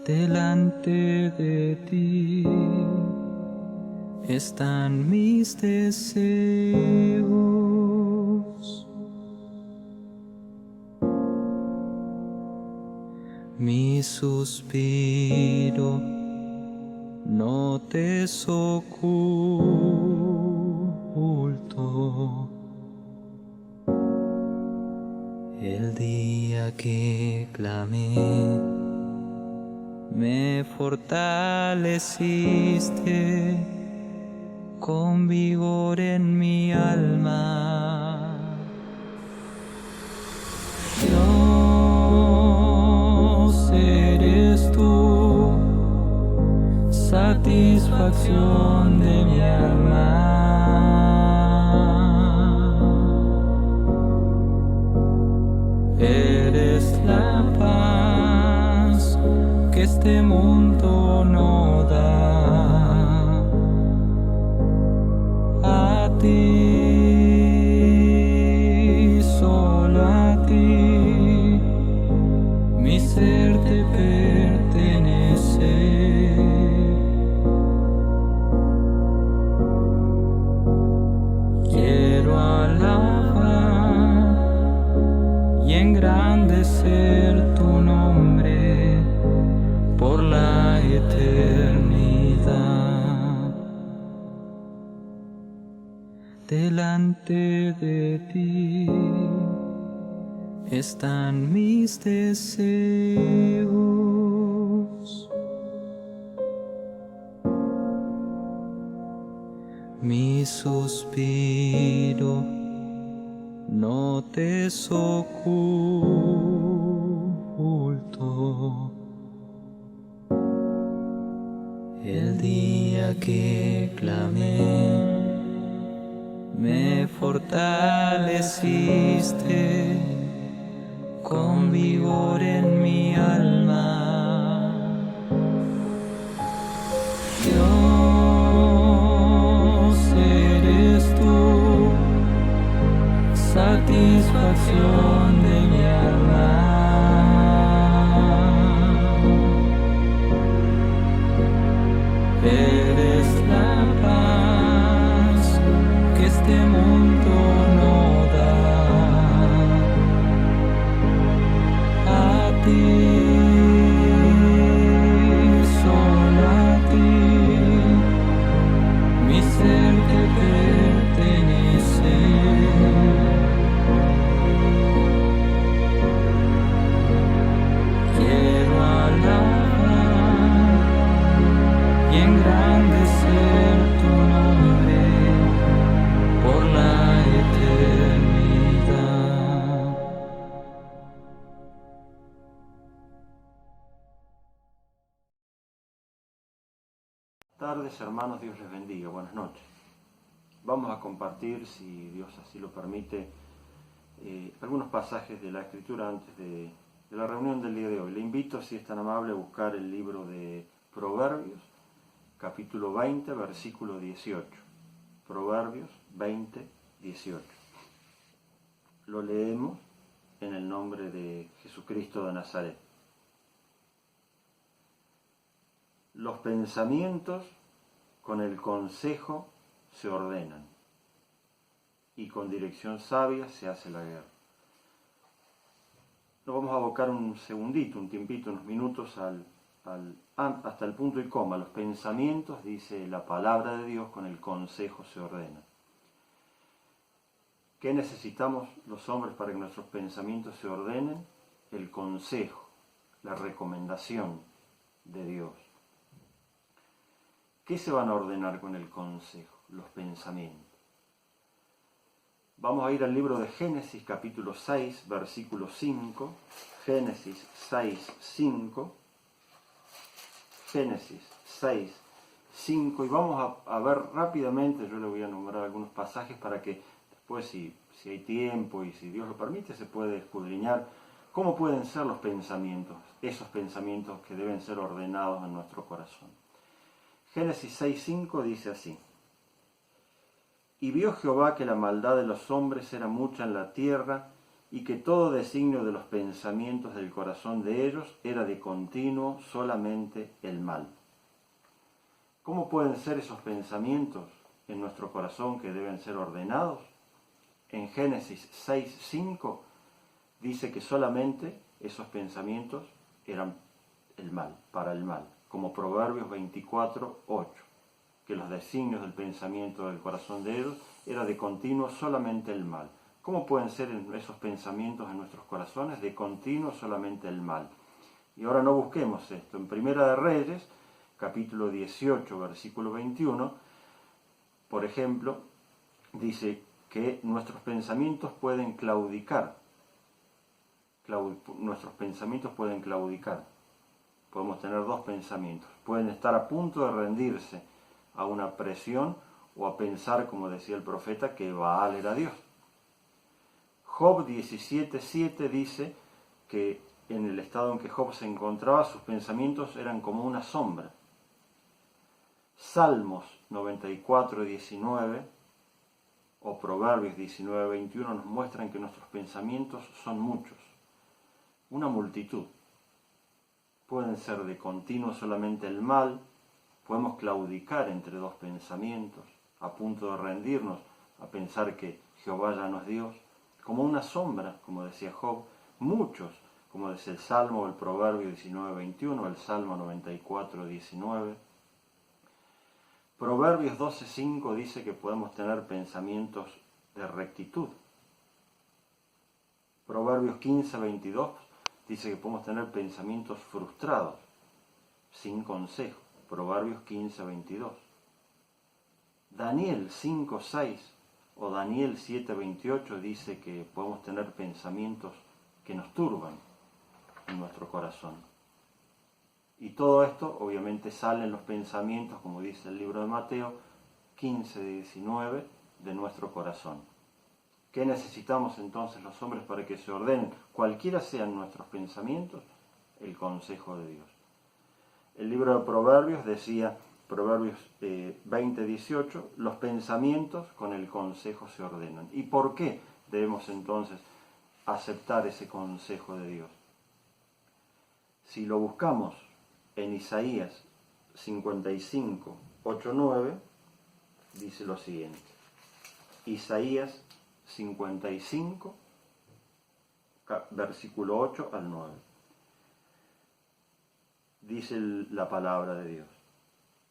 delante de ti están mis deseos, mi suspiro no te es oculto. El día que clamé, me fortaleciste con vigor en mi alma. Dios, eres tú, satisfacción de mi alma. Eres la paz que este mundo no da. A ti, solo a ti, mi ser te pertenece. Quiero alabar y engrandecer tu nombre por la eternidad. Delante de ti están mis deseos, mi suspiro no te es oculto. El día que clamé, me fortaleciste con vigor en mi alma. Dios, eres tú, satisfacción de mi alma. Eres la paz que este mundo no da. A ti, solo a ti, mi ser te pertenece. Quiero alabar y engrandecer tu nombre por la eternidad. Tardes, hermanos, Dios les bendiga, buenas noches. Vamos a compartir, si Dios así lo permite, algunos pasajes de la Escritura antes de la reunión del día de hoy. Le invito, si es tan amable, a buscar el libro de Proverbios, capítulo 20, versículo 18. Proverbios 20, 18. Lo leemos en el nombre de Jesucristo de Nazaret. Los pensamientos con el consejo se ordenan, y con dirección sabia se hace la guerra. Nos vamos a abocar un segundito, un tiempito, unos minutos hasta el punto y coma. Los pensamientos, dice la palabra de Dios, con el consejo se ordenan. ¿Qué necesitamos los hombres para que nuestros pensamientos se ordenen? El consejo, la recomendación de Dios. ¿Qué se van a ordenar con el consejo? Los pensamientos. Vamos a ir al libro de Génesis, capítulo 6, versículo 5. Génesis 6, 5. Génesis 6, 5. Y vamos a ver rápidamente, yo le voy a nombrar algunos pasajes para que después, si hay tiempo y si Dios lo permite, se puede escudriñar cómo pueden ser los pensamientos, esos pensamientos que deben ser ordenados en nuestro corazón. Génesis 6:5 dice así: Y vio Jehová que la maldad de los hombres era mucha en la tierra, y que todo designio de los pensamientos del corazón de ellos era de continuo solamente el mal. ¿Cómo pueden ser esos pensamientos en nuestro corazón que deben ser ordenados? En Génesis 6:5 dice que solamente esos pensamientos eran el mal, para el mal, como Proverbios 24:8, que los designios del pensamiento del corazón de ellos era de continuo solamente el mal. ¿Cómo pueden ser esos pensamientos en nuestros corazones? De continuo solamente el mal. Y ahora no busquemos esto. En Primera de Reyes, capítulo 18, versículo 21, por ejemplo, dice que nuestros pensamientos pueden claudicar. Nuestros pensamientos pueden claudicar. Podemos tener dos pensamientos. Pueden estar a punto de rendirse a una presión o a pensar, como decía el profeta, que Baal era Dios. Job 17:7 dice que en el estado en que Job se encontraba, sus pensamientos eran como una sombra. Salmos 94:19 o Proverbios 19:21 nos muestran que nuestros pensamientos son muchos, una multitud. Pueden ser de continuo solamente el mal, podemos claudicar entre dos pensamientos, a punto de rendirnos, a pensar que Jehová ya no es Dios, como una sombra, como decía Job, muchos, como decía el Salmo o el Proverbio 19:21, el Salmo 94:19. Proverbios 12:5 dice que podemos tener pensamientos de rectitud. Proverbios 15:22 dice que podemos tener pensamientos frustrados, sin consejo. Proverbios 15:22. Daniel 5:6 o Daniel 7:28 dice que podemos tener pensamientos que nos turban en nuestro corazón. Y todo esto obviamente sale en los pensamientos, como dice el libro de Mateo 15:19, de nuestro corazón. ¿Qué necesitamos entonces los hombres para que se ordenen, cualquiera sean nuestros pensamientos? El consejo de Dios. El libro de Proverbios decía, Proverbios 20:18, los pensamientos con el consejo se ordenan. ¿Y por qué debemos entonces aceptar ese consejo de Dios? Si lo buscamos en Isaías 55:8-9, dice lo siguiente. Isaías 55, versículo 8 al 9. Dice la palabra de Dios.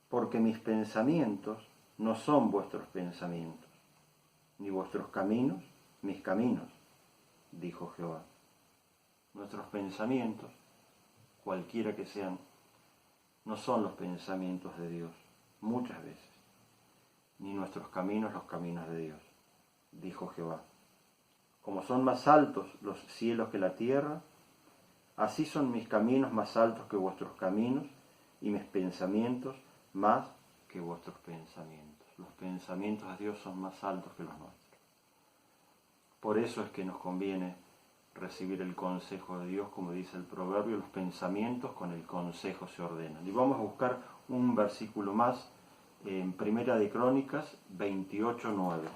Porque mis pensamientos no son vuestros pensamientos, ni vuestros caminos mis caminos, dijo Jehová. Nuestros pensamientos, cualquiera que sean, no son los pensamientos de Dios, muchas veces, ni nuestros caminos los caminos de Dios, dijo Jehová. Como son más altos los cielos que la tierra, así son mis caminos más altos que vuestros caminos, y mis pensamientos más que vuestros pensamientos. Los pensamientos de Dios son más altos que los nuestros. Por eso es que nos conviene recibir el consejo de Dios, como dice el proverbio, los pensamientos con el consejo se ordenan. Y vamos a buscar un versículo más en Primera de Crónicas 28:9.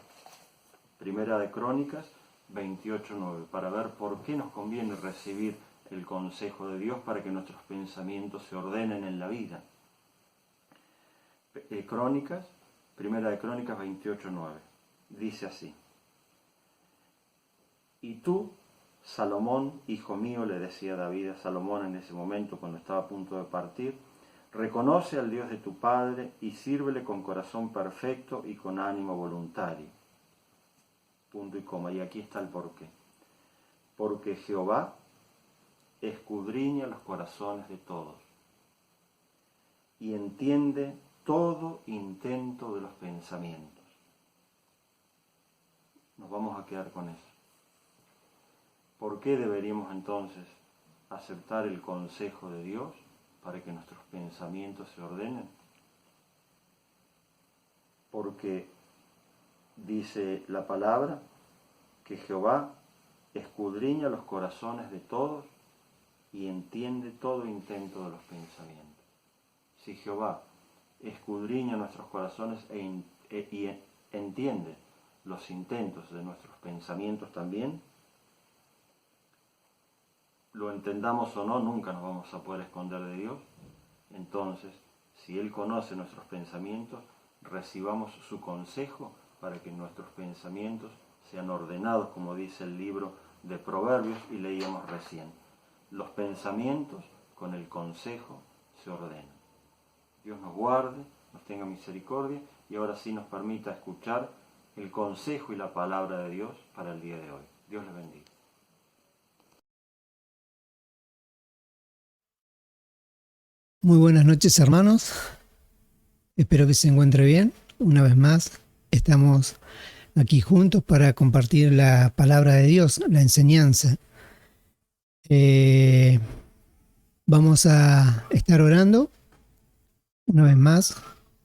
Primera de Crónicas 28:9, para ver por qué nos conviene recibir el consejo de Dios para que nuestros pensamientos se ordenen en la vida. Primera de Crónicas 28:9, dice así: Y tú, Salomón, hijo mío, le decía David a Salomón en ese momento cuando estaba a punto de partir, reconoce al Dios de tu Padre y sírvele con corazón perfecto y con ánimo voluntario. Punto y coma, y aquí está el porqué. Porque Jehová escudriña los corazones de todos y entiende todo intento de los pensamientos. Nos vamos a quedar con eso. ¿Por qué deberíamos entonces aceptar el consejo de Dios para que nuestros pensamientos se ordenen? Porque dice la palabra que Jehová escudriña los corazones de todos y entiende todo intento de los pensamientos. Si Jehová escudriña nuestros corazones y entiende los intentos de nuestros pensamientos también, lo entendamos o no, nunca nos vamos a poder esconder de Dios. Entonces, si Él conoce nuestros pensamientos, recibamos su consejo para que nuestros pensamientos sean ordenados, como dice el libro de Proverbios y leíamos recién. Los pensamientos con el consejo se ordenan. Dios nos guarde, nos tenga misericordia y ahora sí nos permita escuchar el consejo y la palabra de Dios para el día de hoy. Dios les bendiga. Muy buenas noches, hermanos. Espero que se encuentre bien. Una vez más, estamos aquí juntos para compartir la palabra de Dios, la enseñanza. Vamos a estar orando una vez más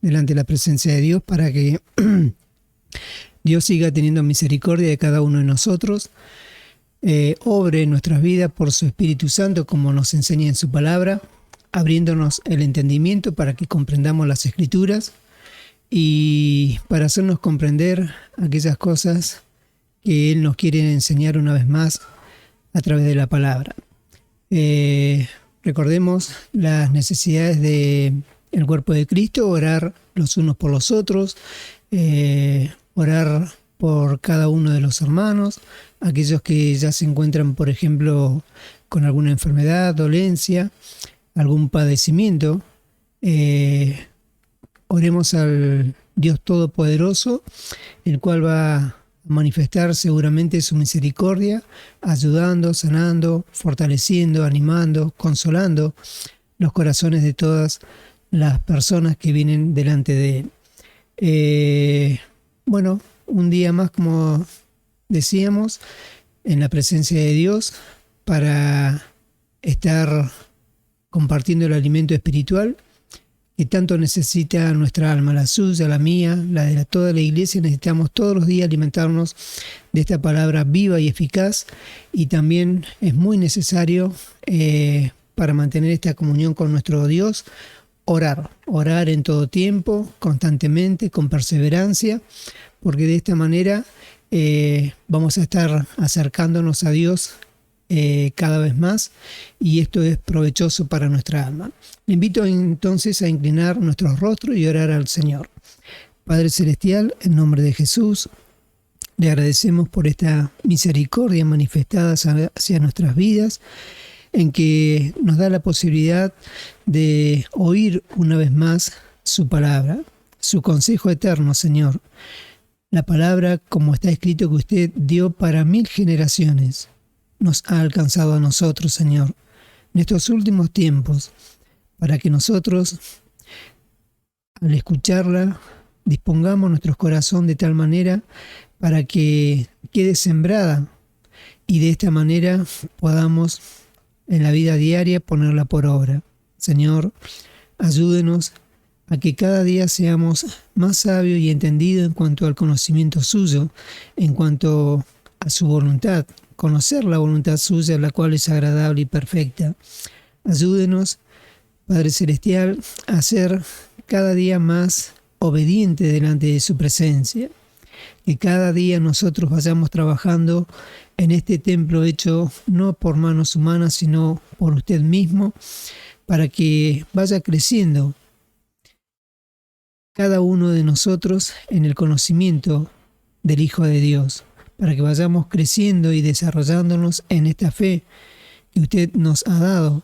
delante de la presencia de Dios para que Dios siga teniendo misericordia de cada uno de nosotros, obre en nuestras vidas por su Espíritu Santo como nos enseña en su palabra, abriéndonos el entendimiento para que comprendamos las Escrituras y para hacernos comprender aquellas cosas que Él nos quiere enseñar una vez más a través de la palabra. Recordemos las necesidades del cuerpo de Cristo, orar los unos por los otros, orar por cada uno de los hermanos, aquellos que ya se encuentran, por ejemplo, con alguna enfermedad, dolencia, algún padecimiento. Oremos al Dios Todopoderoso, el cual va a manifestar seguramente su misericordia, ayudando, sanando, fortaleciendo, animando, consolando los corazones de todas las personas que vienen delante de Él. Bueno, un día más, como decíamos, en la presencia de Dios para estar compartiendo el alimento espiritual que tanto necesita nuestra alma, la suya, la mía, la de toda la iglesia. Necesitamos todos los días alimentarnos de esta palabra viva y eficaz, y también es muy necesario para mantener esta comunión con nuestro Dios, orar en todo tiempo, constantemente, con perseverancia, porque de esta manera vamos a estar acercándonos a Dios cada vez más, y esto es provechoso para nuestra alma. Le invito entonces a inclinar nuestros rostros y orar al Señor. Padre Celestial, en nombre de Jesús, le agradecemos por esta misericordia manifestada hacia nuestras vidas, en que nos da la posibilidad de oír una vez más su palabra, su consejo eterno, Señor. La palabra, como está escrito, que usted dio para 1000 generaciones, nos ha alcanzado a nosotros, Señor, en estos últimos tiempos, para que nosotros, al escucharla, dispongamos nuestro corazón de tal manera para que quede sembrada y de esta manera podamos en la vida diaria ponerla por obra. Señor, ayúdenos a que cada día seamos más sabios y entendidos en cuanto al conocimiento suyo, en cuanto a su voluntad, conocer la voluntad suya, la cual es agradable y perfecta. Ayúdenos, Padre Celestial, a ser cada día más obedientes delante de su presencia. Que cada día nosotros vayamos trabajando en este templo hecho no por manos humanas, sino por usted mismo, para que vaya creciendo cada uno de nosotros en el conocimiento del Hijo de Dios, para que vayamos creciendo y desarrollándonos en esta fe que usted nos ha dado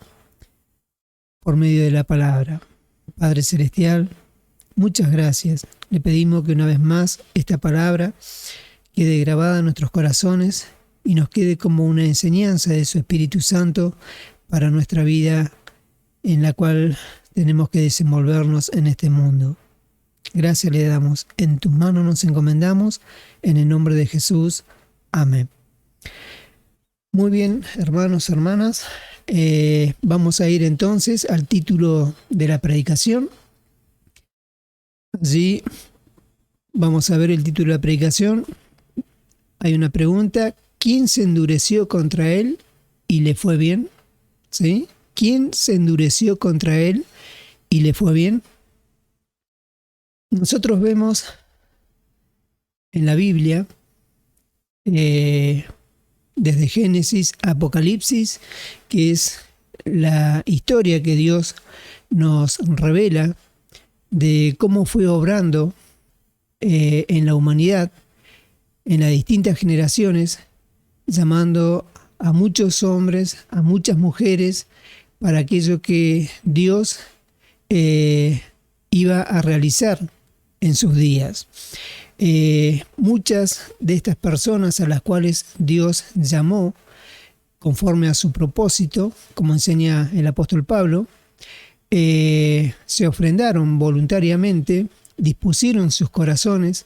por medio de la palabra. Padre Celestial, muchas gracias. Le pedimos que una vez más esta palabra quede grabada en nuestros corazones y nos quede como una enseñanza de su Espíritu Santo para nuestra vida, en la cual tenemos que desenvolvernos en este mundo. Gracias le damos, en tus manos nos encomendamos, en el nombre de Jesús. Amén. Muy bien, hermanos, hermanas, vamos a ir entonces al título de la predicación. Allí vamos a ver el título de la predicación. Hay una pregunta: ¿quién se endureció contra él y le fue bien? ¿Sí? ¿Quién se endureció contra él y le fue bien? Nosotros vemos en la Biblia desde Génesis a Apocalipsis, que es la historia que Dios nos revela de cómo fue obrando en la humanidad, en las distintas generaciones, llamando a muchos hombres, a muchas mujeres, para aquello que Dios iba a realizar en sus días. Muchas de estas personas a las cuales Dios llamó conforme a su propósito, como enseña el apóstol Pablo, se ofrendaron voluntariamente, dispusieron sus corazones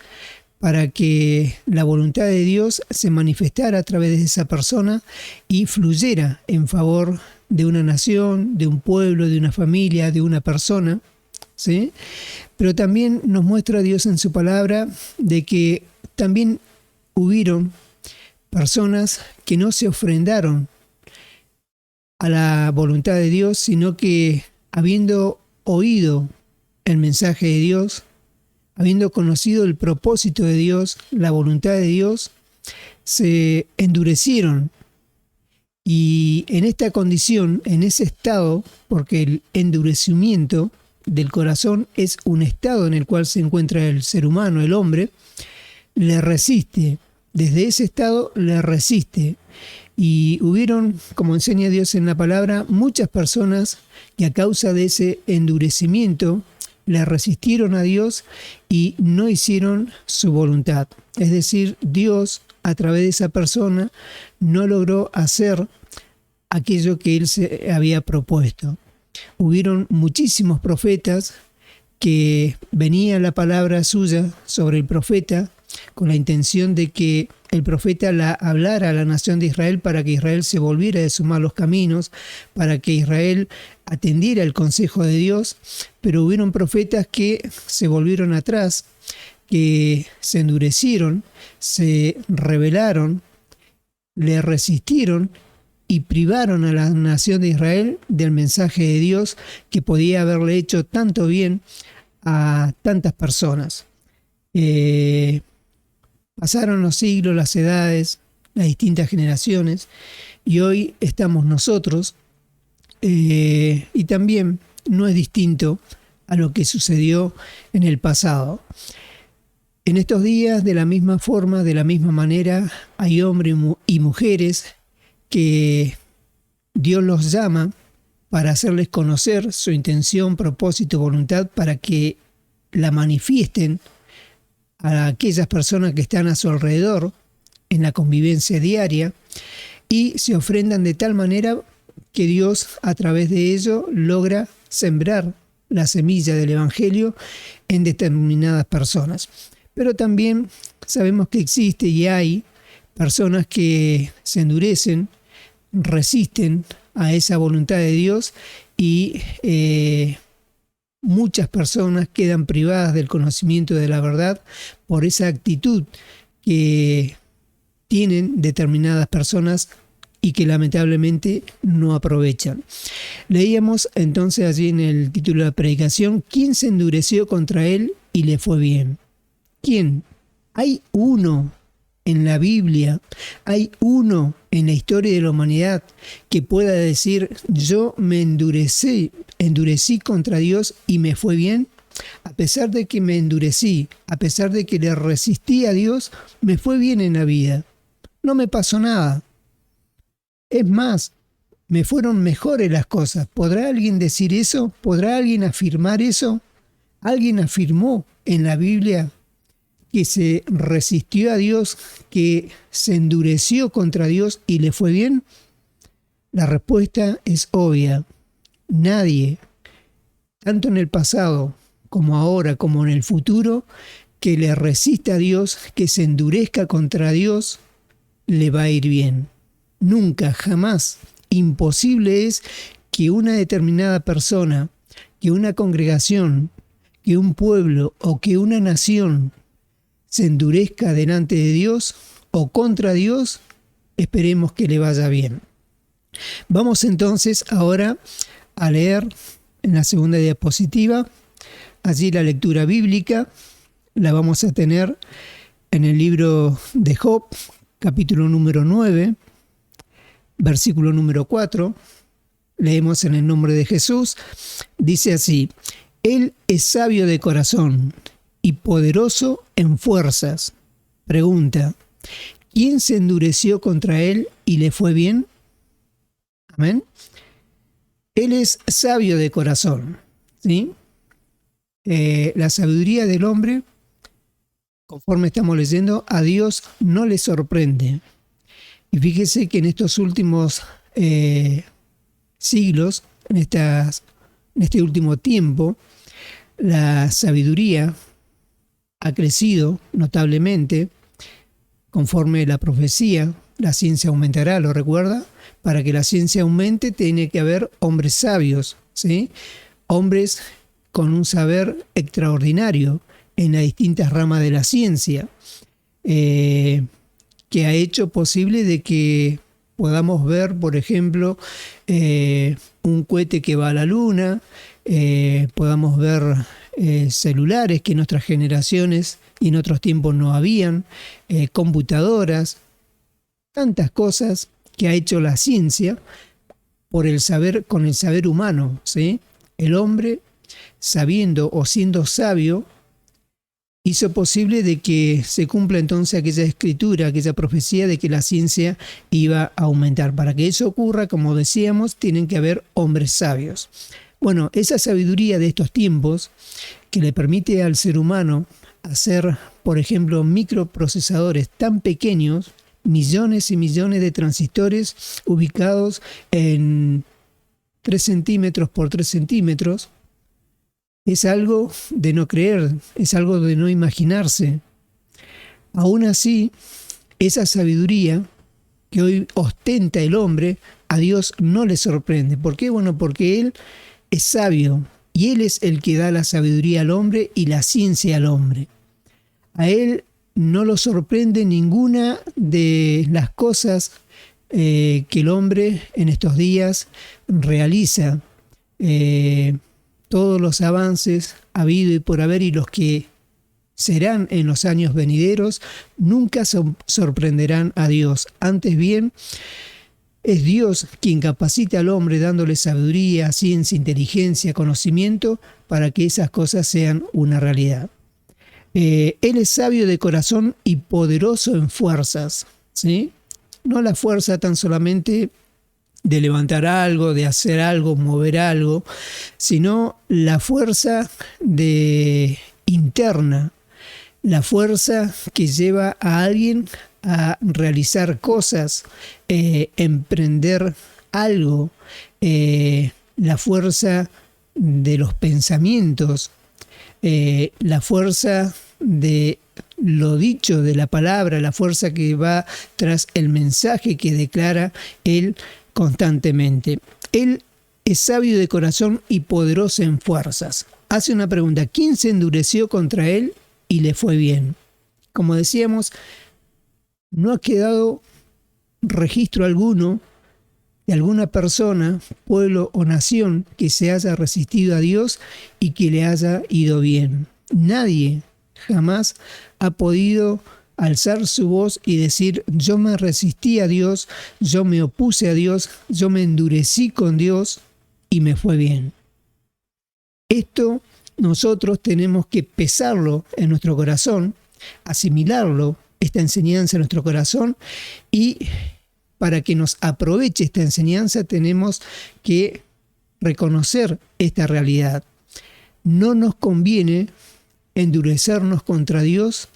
para que la voluntad de Dios se manifestara a través de esa persona y fluyera en favor de una nación, de un pueblo, de una familia, de una persona, ¿sí? Pero también nos muestra Dios en su palabra de que también hubieron personas que no se ofrendaron a la voluntad de Dios, sino que habiendo oído el mensaje de Dios, habiendo conocido el propósito de Dios, la voluntad de Dios, se endurecieron. Y en esta condición, en ese estado, porque el endurecimiento del corazón es un estado en el cual se encuentra el ser humano, el hombre, le resiste. Desde ese estado le resiste. Y hubieron, como enseña Dios en la palabra, muchas personas que a causa de ese endurecimiento le resistieron a Dios y no hicieron su voluntad. Es decir, Dios a través de esa persona no logró hacer aquello que Él se había propuesto. Hubieron muchísimos profetas que venía la palabra suya sobre el profeta con la intención de que el profeta hablara a la nación de Israel para que Israel se volviera de sus malos caminos, para que Israel atendiera el consejo de Dios, pero hubieron profetas que se volvieron atrás, que se endurecieron, se rebelaron, le resistieron y privaron a la nación de Israel del mensaje de Dios que podía haberle hecho tanto bien a tantas personas. Pasaron los siglos, las edades, las distintas generaciones, y hoy estamos nosotros, y también no es distinto a lo que sucedió en el pasado. En estos días, de la misma forma, de la misma manera, hay hombres y mujeres que Dios los llama para hacerles conocer su intención, propósito, voluntad, para que la manifiesten a aquellas personas que están a su alrededor en la convivencia diaria y se ofrendan de tal manera que Dios a través de ello logra sembrar la semilla del Evangelio en determinadas personas. Pero también sabemos que existe y hay personas que se endurecen, resisten a esa voluntad de Dios y muchas personas quedan privadas del conocimiento de la verdad por esa actitud que tienen determinadas personas y que lamentablemente no aprovechan. Leíamos entonces allí en el título de la predicación: ¿quién se endureció contra él y le fue bien? ¿Quién? Hay uno en la Biblia, hay uno en la historia de la humanidad que pueda decir: yo me endurecí contra Dios y me fue bien. A pesar de que me endurecí, a pesar de que le resistí a Dios, me fue bien en la vida. No me pasó nada. Es más, me fueron mejores las cosas. ¿Podrá alguien decir eso? ¿Podrá alguien afirmar eso? ¿Alguien afirmó en la Biblia que se resistió a Dios, que se endureció contra Dios y le fue bien? La respuesta es obvia. Nadie, tanto en el pasado como ahora, como en el futuro, que le resista a Dios, que se endurezca contra Dios, le va a ir bien. Nunca, jamás. Imposible es que una determinada persona, que una congregación, que un pueblo o que una nación se endurezca delante de Dios o contra Dios. Esperemos que le vaya bien. Vamos entonces ahora a leer en la segunda diapositiva. Allí la lectura bíblica la vamos a tener en el libro de Job, capítulo número 9, versículo número 4, leemos en el nombre de Jesús, dice así: Él es sabio de corazón y poderoso en fuerzas. Pregunta: ¿quién se endureció contra él y le fue bien? Amén. Él es sabio de corazón, ¿sí? La sabiduría del hombre, conforme estamos leyendo, a Dios no le sorprende. Y fíjese que en estos últimos siglos, en este último tiempo, la sabiduría ha crecido notablemente. Conforme la profecía, la ciencia aumentará, ¿lo recuerda? Para que la ciencia aumente tiene que haber hombres sabios, ¿sí? Hombres con un saber extraordinario en las distintas ramas de la ciencia, que ha hecho posible de que podamos ver, por ejemplo, un cohete que va a la luna, podamos ver celulares que en nuestras generaciones y en otros tiempos no habían, computadoras, tantas cosas que ha hecho la ciencia por el saber, con el saber humano, ¿sí? El hombre, sabiendo o siendo sabio, hizo posible de que se cumpla entonces aquella escritura, aquella profecía de que la ciencia iba a aumentar. Para que eso ocurra, como decíamos, tienen que haber hombres sabios. Bueno, esa sabiduría de estos tiempos que le permite al ser humano hacer, por ejemplo, microprocesadores tan pequeños, millones y millones de transistores ubicados en 3 centímetros por 3 centímetros, es algo de no creer, es algo de no imaginarse. Aún así, esa sabiduría que hoy ostenta el hombre, a Dios no le sorprende. ¿Por qué? Bueno, porque Él es sabio y Él es el que da la sabiduría al hombre y la ciencia al hombre. A Él no lo sorprende ninguna de las cosas que el hombre en estos días realiza. Todos los avances habido y por haber y los que serán en los años venideros nunca sorprenderán a Dios. Antes bien, es Dios quien capacita al hombre dándole sabiduría, ciencia, inteligencia, conocimiento para que esas cosas sean una realidad. Él es sabio de corazón y poderoso en fuerzas, ¿sí? No la fuerza tan solamente de levantar algo, de hacer algo, mover algo, sino la fuerza interna, la fuerza que lleva a alguien a realizar cosas, emprender algo, la fuerza de los pensamientos, la fuerza de lo dicho de la palabra, la fuerza que va tras el mensaje que declara él constantemente. Él es sabio de corazón y poderoso en fuerzas. Hace una pregunta: ¿quién se endureció contra él y le fue bien? Como decíamos, no ha quedado registro alguno de alguna persona, pueblo o nación que se haya resistido a Dios y que le haya ido bien. Nadie jamás ha podido alzar su voz y decir: yo me resistí a Dios, yo me opuse a Dios, yo me endurecí con Dios y me fue bien. Esto nosotros tenemos que pesarlo en nuestro corazón, asimilarlo, esta enseñanza en nuestro corazón, y para que nos aproveche esta enseñanza tenemos que reconocer esta realidad. No nos conviene endurecernos contra Dios,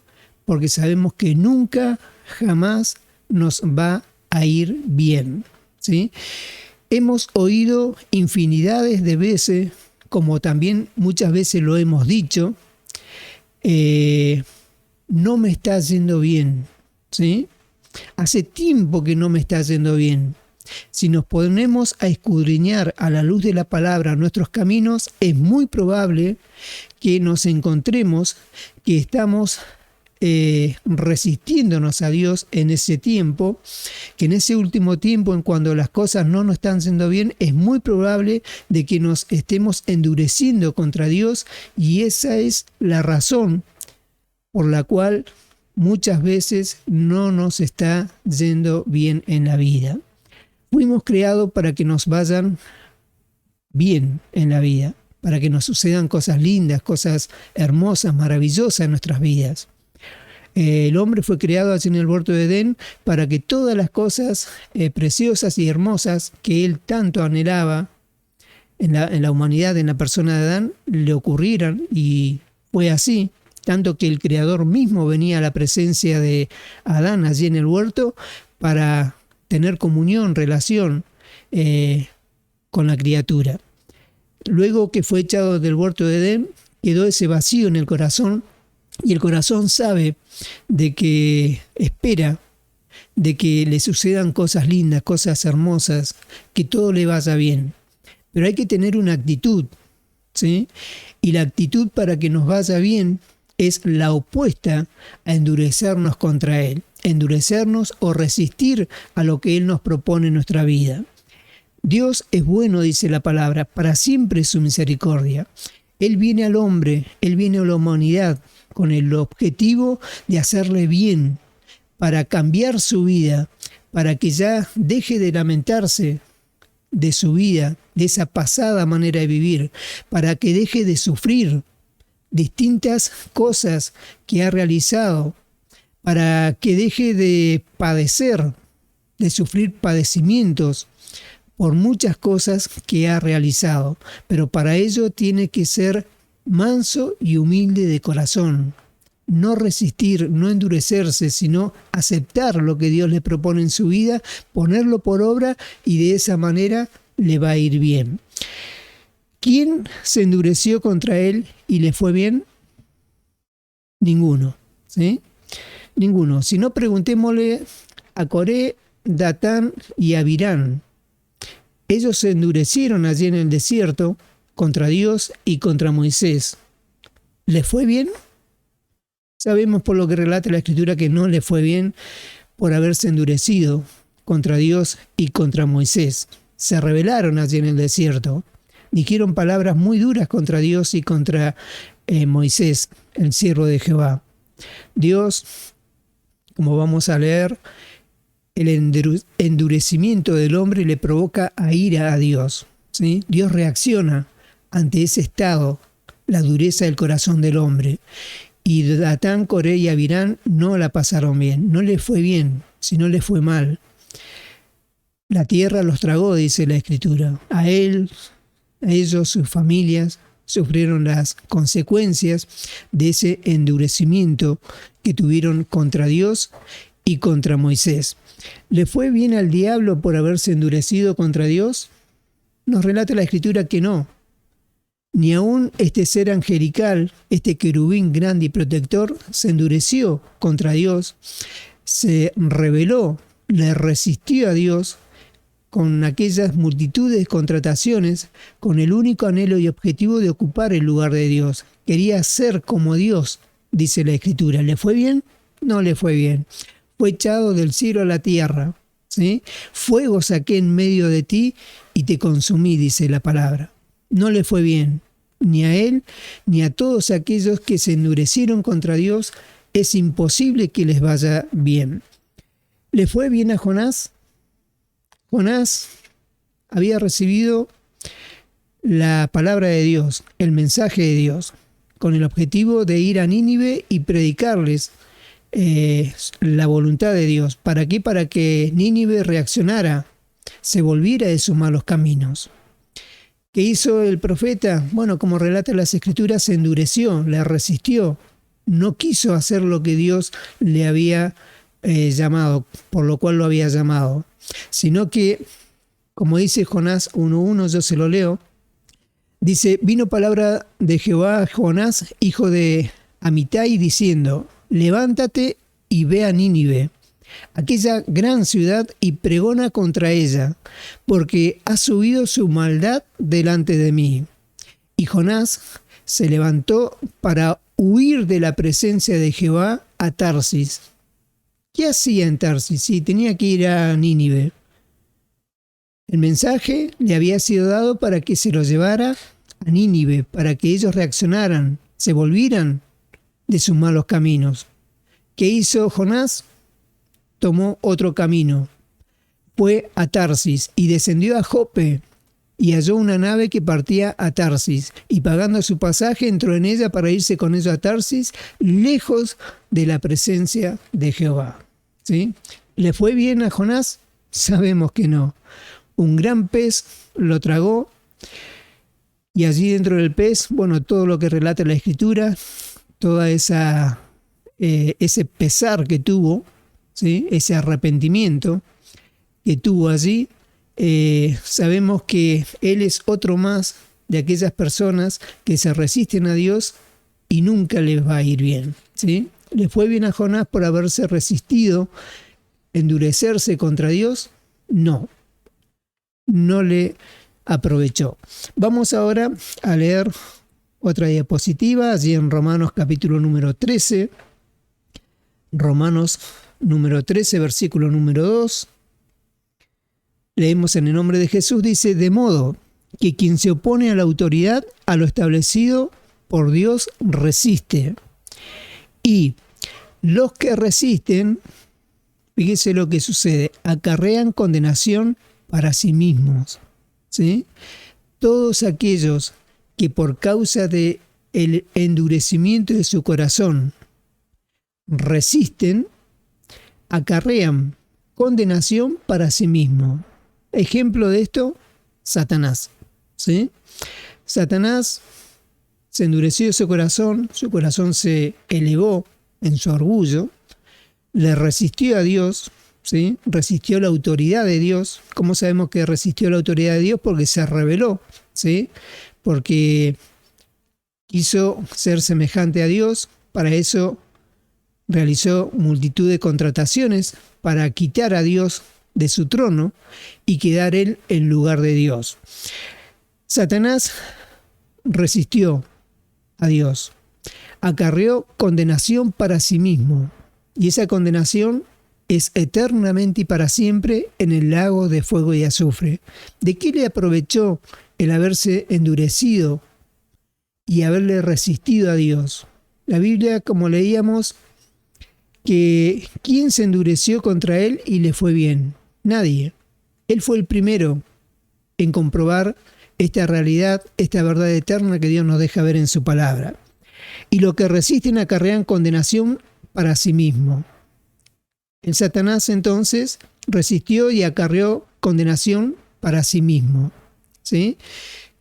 porque sabemos que nunca, jamás nos va a ir bien, ¿sí? Hemos oído infinidades de veces, como también muchas veces lo hemos dicho, no me está yendo bien, ¿sí? Hace tiempo que no me está yendo bien. Si nos ponemos a escudriñar a la luz de la palabra nuestros caminos, es muy probable que nos encontremos que estamos resistiéndonos a Dios en ese tiempo, que en ese último tiempo, en cuando las cosas no nos están yendo bien, es muy probable de que nos estemos endureciendo contra Dios, y esa es la razón por la cual muchas veces no nos está yendo bien en la vida. Fuimos creados para que nos vayan bien en la vida, para que nos sucedan cosas lindas, cosas hermosas, maravillosas en nuestras vidas. El hombre fue creado allí en el huerto de Edén para que todas las cosas preciosas y hermosas que él tanto anhelaba en la humanidad, en la persona de Adán, le ocurrieran, y fue así, tanto que el Creador mismo venía a la presencia de Adán allí en el huerto para tener comunión, relación con la criatura. Luego que fue echado del huerto de Edén, quedó ese vacío en el corazón, y el corazón sabe de que espera de que le sucedan cosas lindas, cosas hermosas, que todo le vaya bien. Pero hay que tener una actitud, ¿sí? Y la actitud para que nos vaya bien es la opuesta a endurecernos contra Él, endurecernos o resistir a lo que Él nos propone en nuestra vida. Dios es bueno, dice la palabra, para siempre es su misericordia. Él viene al hombre, Él viene a la humanidad con el objetivo de hacerle bien, para cambiar su vida, para que ya deje de lamentarse de su vida, de esa pasada manera de vivir, para que deje de sufrir distintas cosas que ha realizado, para que deje de padecer, de sufrir padecimientos por muchas cosas que ha realizado. Pero para ello tiene que ser manso y humilde de corazón. No resistir, no endurecerse, sino aceptar lo que Dios le propone en su vida, ponerlo por obra, y de esa manera le va a ir bien. ¿Quién se endureció contra él y le fue bien? Ninguno, ¿sí? Ninguno. Si no, preguntémosle a Coré, Datán y Abirán. Ellos se endurecieron allí en el desierto contra Dios y contra Moisés. ¿Les fue bien? Sabemos por lo que relata la Escritura que no le fue bien por haberse endurecido contra Dios y contra Moisés. Se rebelaron allí en el desierto. Dijeron palabras muy duras contra Dios y contra Moisés, el siervo de Jehová. Dios, como vamos a leer, el endurecimiento del hombre le provoca a ira a Dios, ¿sí? Dios reacciona ante ese estado, la dureza del corazón del hombre. Y Datán, Coré y Abirán no la pasaron bien, no les fue bien, sino les fue mal. La tierra los tragó, dice la Escritura. A ellos, sus familias, sufrieron las consecuencias de ese endurecimiento que tuvieron contra Dios y contra Moisés. ¿Le fue bien al diablo por haberse endurecido contra Dios? Nos relata la Escritura que no. Ni aun este ser angelical, este querubín grande y protector, se endureció contra Dios, se rebeló, le resistió a Dios con aquellas multitudes de contrataciones, con el único anhelo y objetivo de ocupar el lugar de Dios. Quería ser como Dios, dice la Escritura. ¿Le fue bien? No le fue bien. Fue echado del cielo a la tierra, ¿sí? Fuego saqué en medio de ti y te consumí, dice la palabra. No le fue bien, ni a él, ni a todos aquellos que se endurecieron contra Dios. Es imposible que les vaya bien. ¿Le fue bien a Jonás? Jonás había recibido la palabra de Dios, el mensaje de Dios, con el objetivo de ir a Nínive y predicarles la voluntad de Dios. ¿Para qué? Para que Nínive reaccionara, se volviera de sus malos caminos. ¿Qué hizo el profeta? Bueno, como relata las Escrituras, se endureció, le resistió, no quiso hacer lo que Dios le había llamado, por lo cual lo había llamado, sino que, como dice Jonás 1:1, yo se lo leo, dice: vino palabra de Jehová a Jonás, hijo de Amitai, diciendo: levántate y ve a Nínive, aquella gran ciudad, y pregona contra ella, porque ha subido su maldad delante de mí. Y Jonás se levantó para huir de la presencia de Jehová a Tarsis. ¿Qué hacía en Tarsis? Sí, tenía que ir a Nínive. El mensaje le había sido dado para que se lo llevara a Nínive, para que ellos reaccionaran, se volvieran de sus malos caminos. ¿Qué hizo Jonás? Tomó otro camino. fue a Tarsis y descendió a Jope y halló una nave que partía a Tarsis, y pagando su pasaje entró en ella para irse con ellos a Tarsis, lejos de la presencia de Jehová. ¿Sí? ¿Le fue bien a Jonás? Sabemos que no. Un gran pez lo tragó, y allí dentro del pez, bueno, todo lo que relata la Escritura, toda ese pesar que tuvo, ¿sí? Ese arrepentimiento que tuvo allí, sabemos que él es otro más de aquellas personas que se resisten a Dios y nunca les va a ir bien, ¿sí? ¿Le fue bien a Jonás por haberse resistido, endurecerse contra Dios? No le aprovechó. Vamos ahora a leer otra diapositiva, allí en Romanos capítulo número 13. Romanos número 13, versículo número 2. Leemos en el nombre de Jesús, dice: de modo que quien se opone a la autoridad, a lo establecido por Dios, resiste. Y los que resisten, fíjese lo que sucede, acarrean condenación para sí mismos. ¿Sí? Todos aquellos que por causa del endurecimiento de su corazón resisten, acarrean condenación para sí mismos. Ejemplo de esto, Satanás. ¿Sí? Satanás se endureció su corazón se elevó en su orgullo, le resistió a Dios, ¿sí? Resistió la autoridad de Dios. ¿Cómo sabemos que resistió la autoridad de Dios? Porque se rebeló, ¿sí? Porque quiso ser semejante a Dios. Para eso realizó multitud de contrataciones para quitar a Dios de su trono y quedar él en lugar de Dios. Satanás resistió a Dios, acarreó condenación para sí mismo, y esa condenación es eternamente y para siempre en el lago de fuego y azufre. ¿De qué le aprovechó el haberse endurecido y haberle resistido a Dios? La Biblia, como leíamos, que ¿quién se endureció contra él y le fue bien? Nadie. Él fue el primero en comprobar esta realidad, esta verdad eterna que Dios nos deja ver en su palabra. Y los que resisten acarrean condenación para sí mismo. El Satanás entonces resistió y acarreó condenación para sí mismo, ¿sí?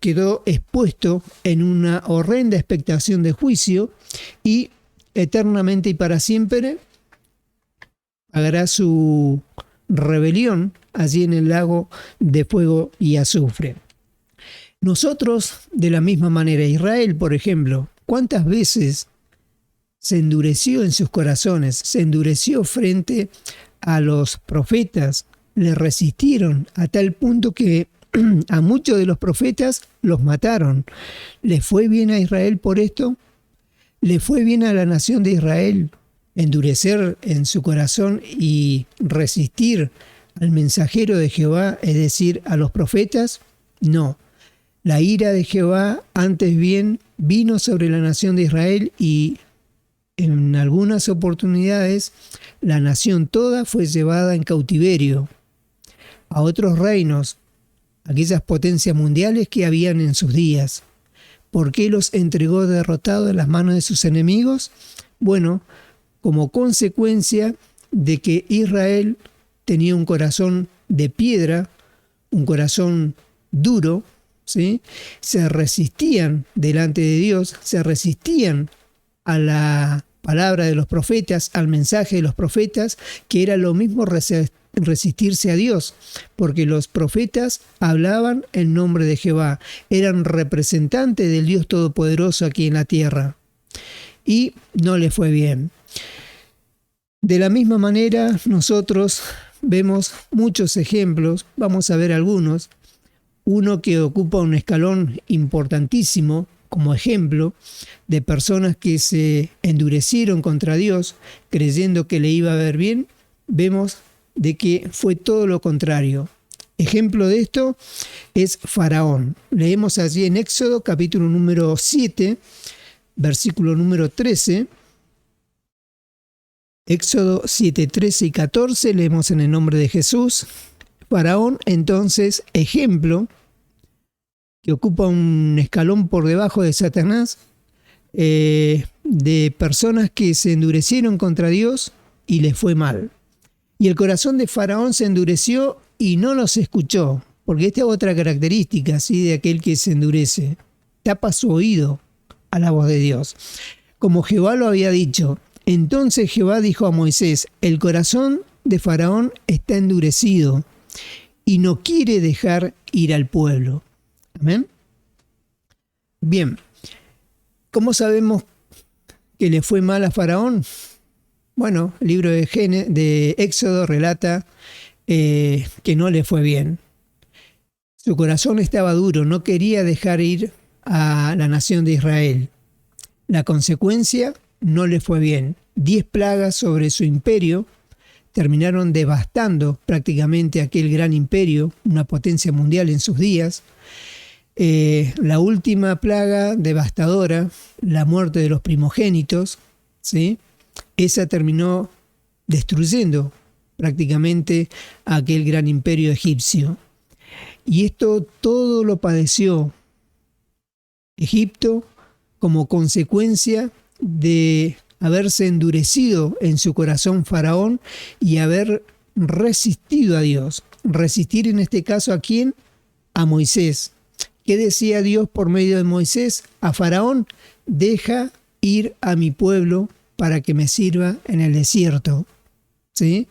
Quedó expuesto en una horrenda expectación de juicio y eternamente y para siempre pagará su rebelión allí en el lago de fuego y azufre. Nosotros, de la misma manera, Israel, por ejemplo, ¿cuántas veces se endureció en sus corazones? Se endureció frente a los profetas, le resistieron a tal punto que a muchos de los profetas los mataron. ¿Le fue bien a Israel por esto? ¿Le fue bien a la nación de Israel endurecer en su corazón y resistir al mensajero de Jehová, es decir, a los profetas? No. La ira de Jehová antes bien vino sobre la nación de Israel y en algunas oportunidades la nación toda fue llevada en cautiverio a otros reinos, aquellas potencias mundiales que habían en sus días. ¿Por qué los entregó derrotados en las manos de sus enemigos? Bueno, como consecuencia de que Israel tenía un corazón de piedra, un corazón duro, ¿sí? Se resistían delante de Dios, se resistían a la palabra de los profetas, al mensaje de los profetas, que era lo mismo resistirse a Dios, porque los profetas hablaban en nombre de Jehová, eran representantes del Dios Todopoderoso aquí en la tierra, y no le fue bien. De la misma manera, nosotros vemos muchos ejemplos, vamos a ver algunos. Uno que ocupa un escalón importantísimo como ejemplo de personas que se endurecieron contra Dios creyendo que le iba a ver bien, vemos de que fue todo lo contrario. Ejemplo de esto es Faraón. Leemos allí en Éxodo capítulo número 7, versículo número 13. Éxodo 7, 13 y 14, leemos en el nombre de Jesús. Faraón, entonces, ejemplo, que ocupa un escalón por debajo de Satanás, de personas que se endurecieron contra Dios y les fue mal. Y el corazón de Faraón se endureció y no los escuchó, porque esta es otra característica, ¿sí?, de aquel que se endurece. Tapa su oído a la voz de Dios. Como Jehová lo había dicho. Entonces Jehová dijo a Moisés: el corazón de Faraón está endurecido y no quiere dejar ir al pueblo. Amén. Bien, ¿cómo sabemos que le fue mal a Faraón? Bueno, el libro de Éxodo relata que no le fue bien. Su corazón estaba duro, no quería dejar ir a la nación de Israel. La consecuencia, no le fue bien. 10 plagas sobre su imperio terminaron devastando prácticamente aquel gran imperio, una potencia mundial en sus días. La última plaga devastadora, la muerte de los primogénitos, ¿sí?, esa terminó destruyendo prácticamente aquel gran imperio egipcio. Y esto todo lo padeció Egipto como consecuencia de haberse endurecido en su corazón Faraón y haber resistido a Dios. Resistir en este caso ¿a quién? A Moisés. ¿Qué decía Dios por medio de Moisés? A Faraón: deja ir a mi pueblo para que me sirva en el desierto. ¿Sí?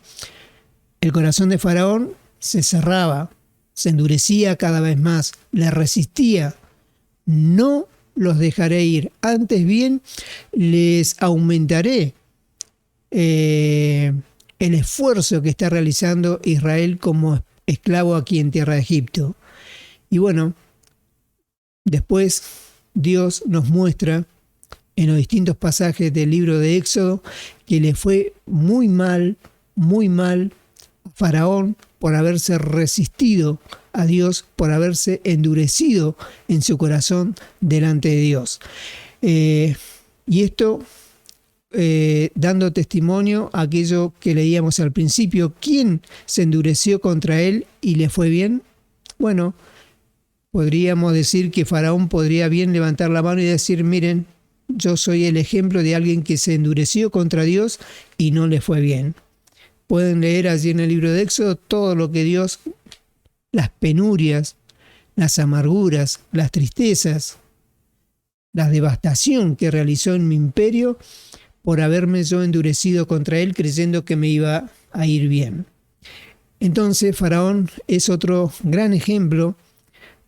El corazón de Faraón se cerraba, se endurecía cada vez más, le resistía. No los dejaré ir, antes bien les aumentaré el esfuerzo que está realizando Israel como esclavo aquí en tierra de Egipto. Y bueno, después Dios nos muestra en los distintos pasajes del libro de Éxodo que le fue muy mal a Faraón por haberse resistido a Dios, por haberse endurecido en su corazón delante de Dios. Y esto dando testimonio a aquello que leíamos al principio. ¿Quién se endureció contra él y le fue bien? Bueno, podríamos decir que Faraón podría bien levantar la mano y decir: miren, yo soy el ejemplo de alguien que se endureció contra Dios y no le fue bien. Pueden leer allí en el libro de Éxodo todo lo que Dios, las penurias, las amarguras, las tristezas, la devastación que realizó en mi imperio por haberme yo endurecido contra él creyendo que me iba a ir bien. Entonces Faraón es otro gran ejemplo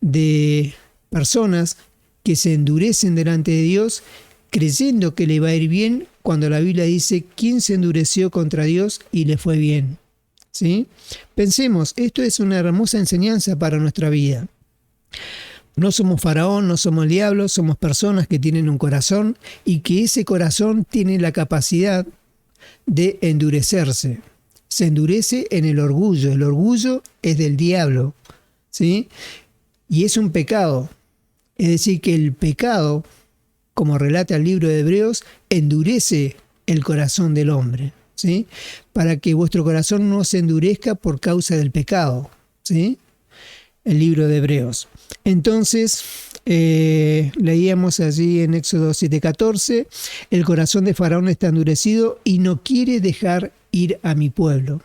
de personas que se endurecen delante de Dios creyendo que le va a ir bien, cuando la Biblia dice: ¿quién se endureció contra Dios y le fue bien? ¿Sí? Pensemos, esto es una hermosa enseñanza para nuestra vida. No somos Faraón, no somos el diablo, somos personas que tienen un corazón y que ese corazón tiene la capacidad de endurecerse. Se endurece en el orgullo. El orgullo es del diablo, ¿sí? Y es un pecado. Es decir, que el pecado, como relata el libro de Hebreos, endurece el corazón del hombre, ¿sí? Para que vuestro corazón no se endurezca por causa del pecado, ¿sí? El libro de Hebreos. Entonces, leíamos allí en Éxodo 7:14, el corazón de Faraón está endurecido y no quiere dejar ir a mi pueblo.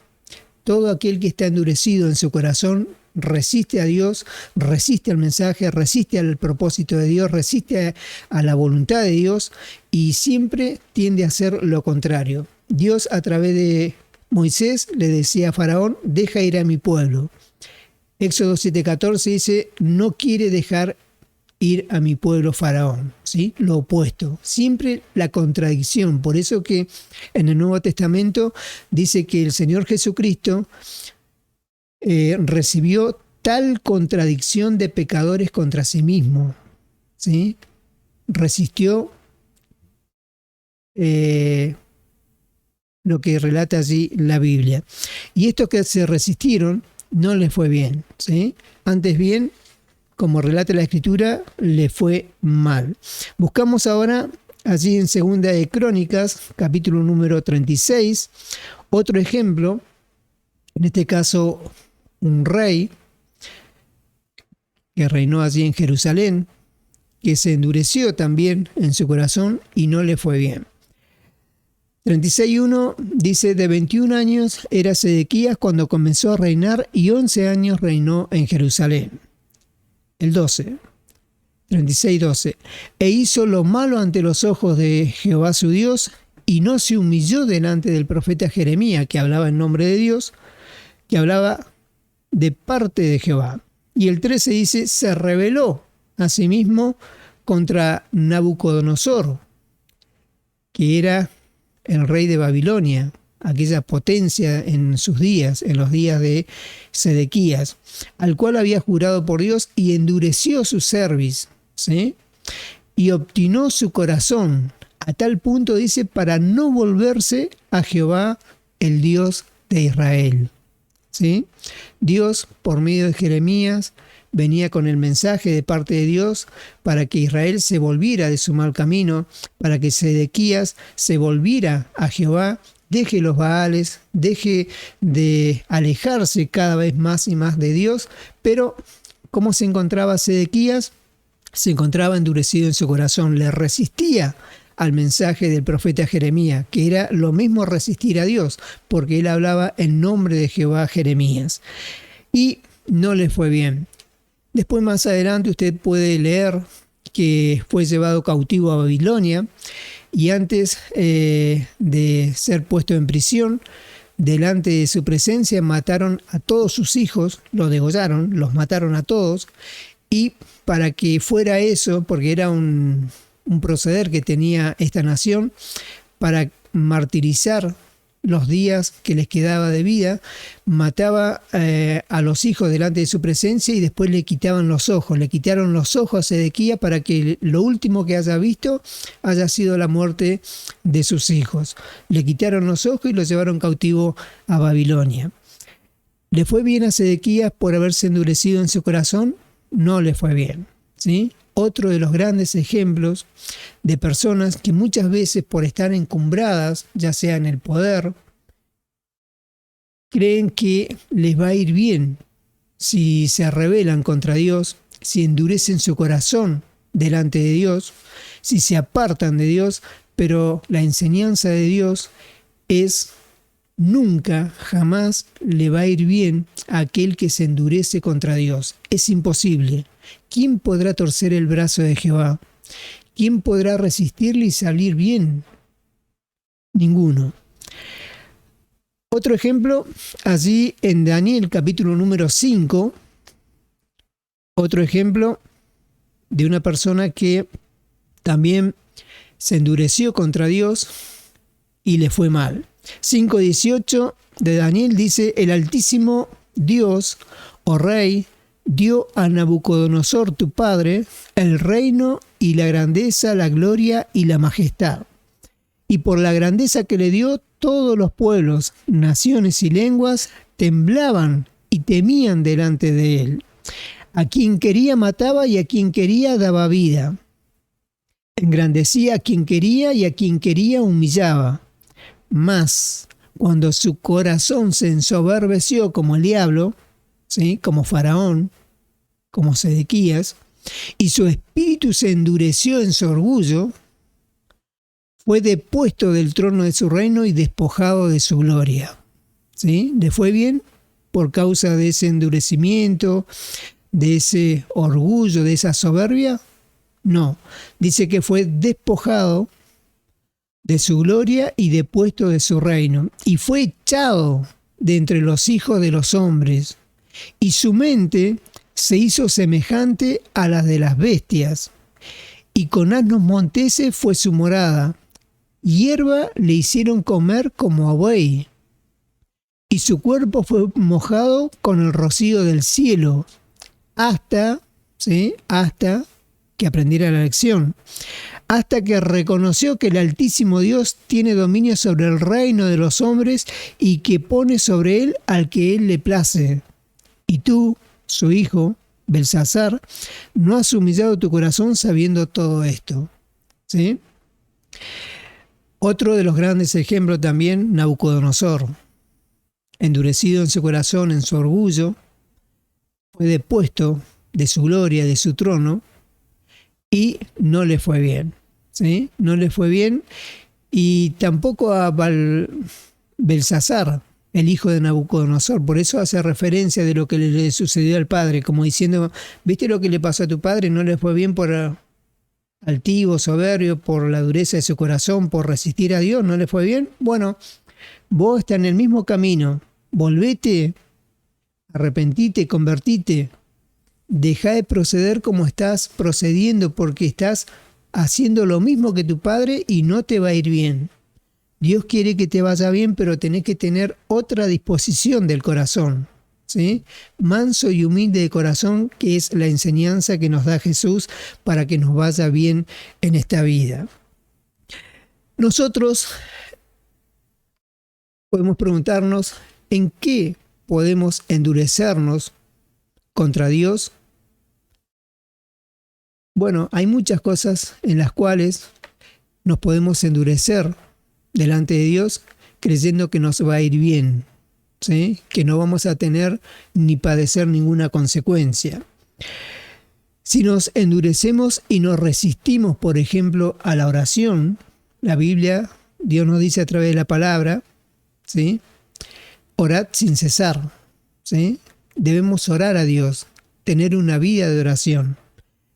Todo aquel que está endurecido en su corazón resiste a Dios, resiste al mensaje, resiste al propósito de Dios, resiste a la voluntad de Dios y siempre tiende a hacer lo contrario. Dios, a través de Moisés, le decía a Faraón: deja ir a mi pueblo. Éxodo 7:14 dice: no quiere dejar ir a mi pueblo Faraón, ¿sí? Lo opuesto, siempre la contradicción. Por eso que en el Nuevo Testamento dice que el Señor Jesucristo recibió tal contradicción de pecadores contra sí mismo, ¿sí? Resistió lo que relata allí la Biblia. Y estos que se resistieron no les fue bien, ¿sí? Antes bien, como relata la Escritura, le fue mal. Buscamos ahora allí en Segunda de Crónicas, capítulo número 36, otro ejemplo, en este caso un rey que reinó allí en Jerusalén, que se endureció también en su corazón y no le fue bien. 36:1 dice: de 21 años era Sedequías cuando comenzó a reinar y 11 años reinó en Jerusalén. El 12, 36:12, e hizo lo malo ante los ojos de Jehová su Dios y no se humilló delante del profeta Jeremías, que hablaba en nombre de Dios, que hablaba de parte de Jehová. Y el 13 dice: se rebeló asimismo contra Nabucodonosor, que era el rey de Babilonia, aquella potencia en sus días, en los días de Sedequías, al cual había jurado por Dios y endureció su cerviz, ¿sí? Y obstinó su corazón, a tal punto, dice, para no volverse a Jehová, el Dios de Israel, ¿sí? Dios, por medio de Jeremías, venía con el mensaje de parte de Dios para que Israel se volviera de su mal camino, para que Sedequías se volviera a Jehová, deje los Baales, deje de alejarse cada vez más y más de Dios. Pero, ¿cómo se encontraba Sedequías? Se encontraba endurecido en su corazón, le resistía al mensaje del profeta Jeremías, que era lo mismo resistir a Dios, porque él hablaba en nombre de Jehová a Jeremías. Y no le fue bien. Después, más adelante, usted puede leer que fue llevado cautivo a Babilonia y antes de ser puesto en prisión, delante de su presencia mataron a todos sus hijos, los degollaron, los mataron a todos, y para que fuera eso, porque era un proceder que tenía esta nación, para martirizar los días que les quedaba de vida, mataba a los hijos delante de su presencia y después le quitaban los ojos. Le quitaron los ojos a Sedequías para que lo último que haya visto haya sido la muerte de sus hijos. Le quitaron los ojos y lo llevaron cautivo a Babilonia. ¿Le fue bien a Sedequías por haberse endurecido en su corazón? No le fue bien, ¿sí? Otro de los grandes ejemplos de personas que muchas veces, por estar encumbradas, ya sea en el poder, creen que les va a ir bien si se rebelan contra Dios, si endurecen su corazón delante de Dios, si se apartan de Dios, pero la enseñanza de Dios es: nunca, jamás le va a ir bien a aquel que se endurece contra Dios. Es imposible. ¿Quién podrá torcer el brazo de Jehová? ¿Quién podrá resistirle y salir bien? Ninguno. Otro ejemplo, allí en Daniel capítulo número 5, otro ejemplo de una persona que también se endureció contra Dios y le fue mal. 5:18 de Daniel dice: el Altísimo Dios, oh Rey, dio a Nabucodonosor tu padre el reino y la grandeza, la gloria y la majestad. Y por la grandeza que le dio, todos los pueblos, naciones y lenguas temblaban y temían delante de él. A quien quería mataba y a quien quería daba vida. Engrandecía a quien quería y a quien quería humillaba. Mas cuando su corazón se ensoberbeció como el diablo, ¿sí?, como Faraón, como Sedequías, y su espíritu se endureció en su orgullo, fue depuesto del trono de su reino y despojado de su gloria. ¿Sí? ¿Le fue bien? Por causa de ese endurecimiento, de ese orgullo, de esa soberbia. No, dice que fue despojado de su gloria y depuesto de su reino, y fue echado de entre los hijos de los hombres, y su mente se hizo semejante a las de las bestias, y con asnos monteses fue su morada, hierba le hicieron comer como a buey, y su cuerpo fue mojado con el rocío del cielo, hasta que aprendiera la lección, hasta que reconoció que el Altísimo Dios tiene dominio sobre el reino de los hombres y que pone sobre él al que él le place. Y tú, su hijo, Belsasar, no has humillado tu corazón sabiendo todo esto. ¿Sí? Otro de los grandes ejemplos también, Nabucodonosor. Endurecido en su corazón, en su orgullo, fue depuesto de su gloria, de su trono, y no le fue bien, ¿sí? No le fue bien, y tampoco a Belsasar, el hijo de Nabucodonosor. Por eso hace referencia de lo que le sucedió al padre, como diciendo, ¿viste lo que le pasó a tu padre? No le fue bien por altivo, soberbio, por la dureza de su corazón, por resistir a Dios, ¿no le fue bien? Bueno, vos estás en el mismo camino, volvete, arrepentite, convertite, deja de proceder como estás procediendo, porque estás haciendo lo mismo que tu padre y no te va a ir bien. Dios quiere que te vaya bien, pero tenés que tener otra disposición del corazón, ¿sí? Manso y humilde de corazón, que es la enseñanza que nos da Jesús para que nos vaya bien en esta vida. Nosotros podemos preguntarnos en qué podemos endurecernos contra Dios. Bueno, hay muchas cosas en las cuales nos podemos endurecer delante de Dios creyendo que nos va a ir bien, ¿sí? Que no vamos a tener ni padecer ninguna consecuencia. Si nos endurecemos y nos resistimos, por ejemplo, a la oración, la Biblia, Dios nos dice a través de la palabra, ¿sí? Orad sin cesar, ¿sí? Debemos orar a Dios, tener una vida de oración.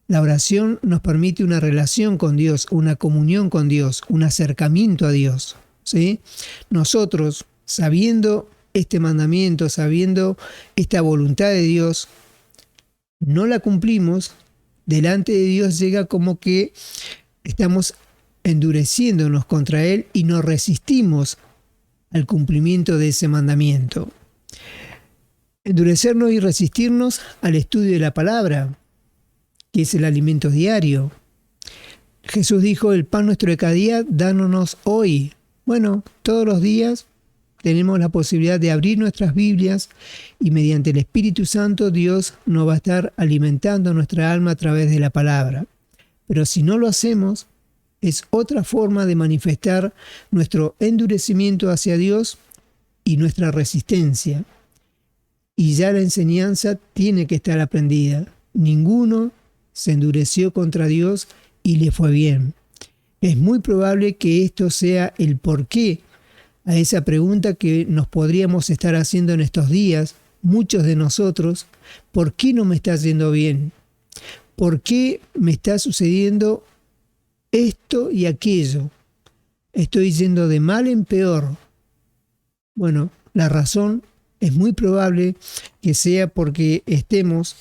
La oración nos permite una relación con Dios, una comunión con Dios, un acercamiento a Dios, ¿sí? Nosotros, sabiendo este mandamiento, sabiendo esta voluntad de Dios, no la cumplimos, delante de Dios llega como que estamos endureciéndonos contra Él y nos resistimos al cumplimiento de ese mandamiento. Endurecernos y resistirnos al estudio de la palabra, que es el alimento diario. Jesús dijo, el pan nuestro de cada día, dánonos hoy. Bueno, todos los días tenemos la posibilidad de abrir nuestras Biblias y mediante el Espíritu Santo Dios nos va a estar alimentando nuestra alma a través de la palabra. Pero si no lo hacemos, es otra forma de manifestar nuestro endurecimiento hacia Dios y nuestra resistencia. Y ya la enseñanza tiene que estar aprendida. Ninguno se endureció contra Dios y le fue bien. Es muy probable que esto sea el porqué a esa pregunta que nos podríamos estar haciendo en estos días, muchos de nosotros, ¿por qué no me está yendo bien? ¿Por qué me está sucediendo esto y aquello? Estoy yendo de mal en peor. Bueno, la razón es muy probable que sea porque estemos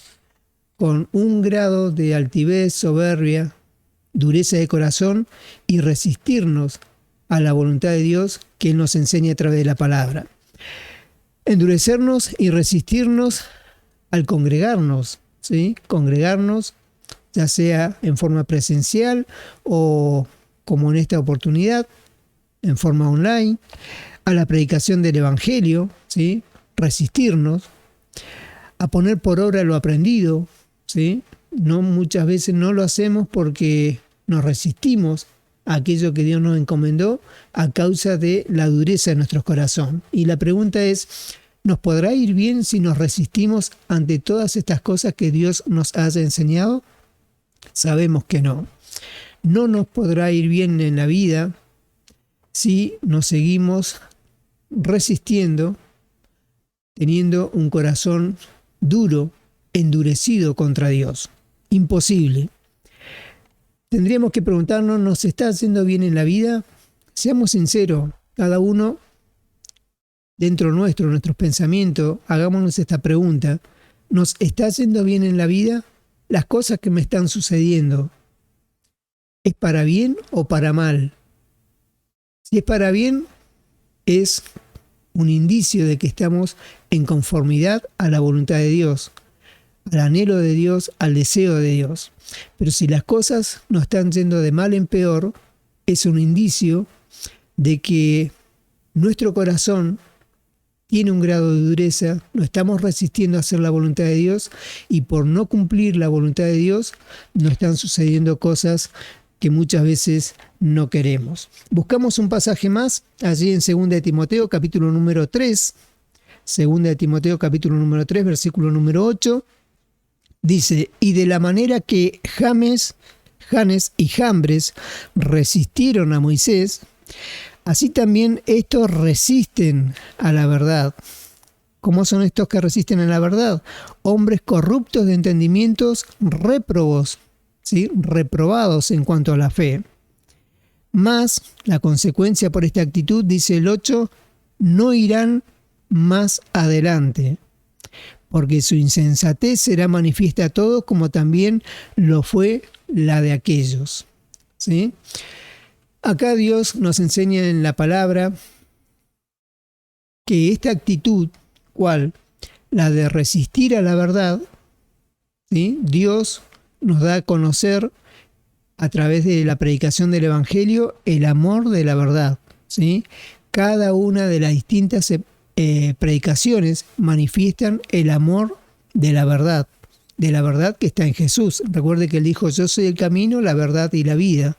con un grado de altivez, soberbia, dureza de corazón y resistirnos a la voluntad de Dios que Él nos enseña a través de la palabra. Endurecernos y resistirnos al congregarnos, ¿sí? Congregarnos, ya sea en forma presencial o, como en esta oportunidad, en forma online, a la predicación del Evangelio, ¿sí? Resistirnos, a poner por obra lo aprendido, ¿sí? No, muchas veces no lo hacemos porque nos resistimos a aquello que Dios nos encomendó a causa de la dureza de nuestro corazón. Y la pregunta es, ¿nos podrá ir bien si nos resistimos ante todas estas cosas que Dios nos haya enseñado? Sabemos que no. No nos podrá ir bien en la vida si nos seguimos resistiendo, teniendo un corazón duro, endurecido contra Dios. Imposible. Tendríamos que preguntarnos, ¿nos está haciendo bien en la vida? Seamos sinceros, cada uno dentro nuestro, nuestros pensamientos, hagámonos esta pregunta. ¿Nos está haciendo bien en la vida? Las cosas que me están sucediendo, ¿es para bien o para mal? Si es para bien, es un indicio de que estamos en conformidad a la voluntad de Dios, al anhelo de Dios, al deseo de Dios. Pero si las cosas nos están yendo de mal en peor, es un indicio de que nuestro corazón tiene un grado de dureza, no estamos resistiendo a hacer la voluntad de Dios y por no cumplir la voluntad de Dios nos están sucediendo cosas que muchas veces no queremos. Buscamos un pasaje más allí en 2 de Timoteo, capítulo número 3. 2 de Timoteo, capítulo número 3, versículo número 8. Dice, y de la manera que Janes y Jambres resistieron a Moisés, así también estos resisten a la verdad. ¿Cómo son estos que resisten a la verdad? Hombres corruptos de entendimientos, réprobos, ¿sí? Reprobados en cuanto a la fe. Más, la consecuencia por esta actitud, dice el 8, no irán más adelante, porque su insensatez será manifiesta a todos, como también lo fue la de aquellos. ¿Sí? Acá Dios nos enseña en la palabra que esta actitud, ¿cuál? La de resistir a la verdad, ¿sí? Dios nos da a conocer a través de la predicación del Evangelio el amor de la verdad, ¿sí? Cada una de las distintas predicaciones manifiestan el amor de la verdad que está en Jesús. Recuerde que Él dijo, yo soy el camino, la verdad y la vida.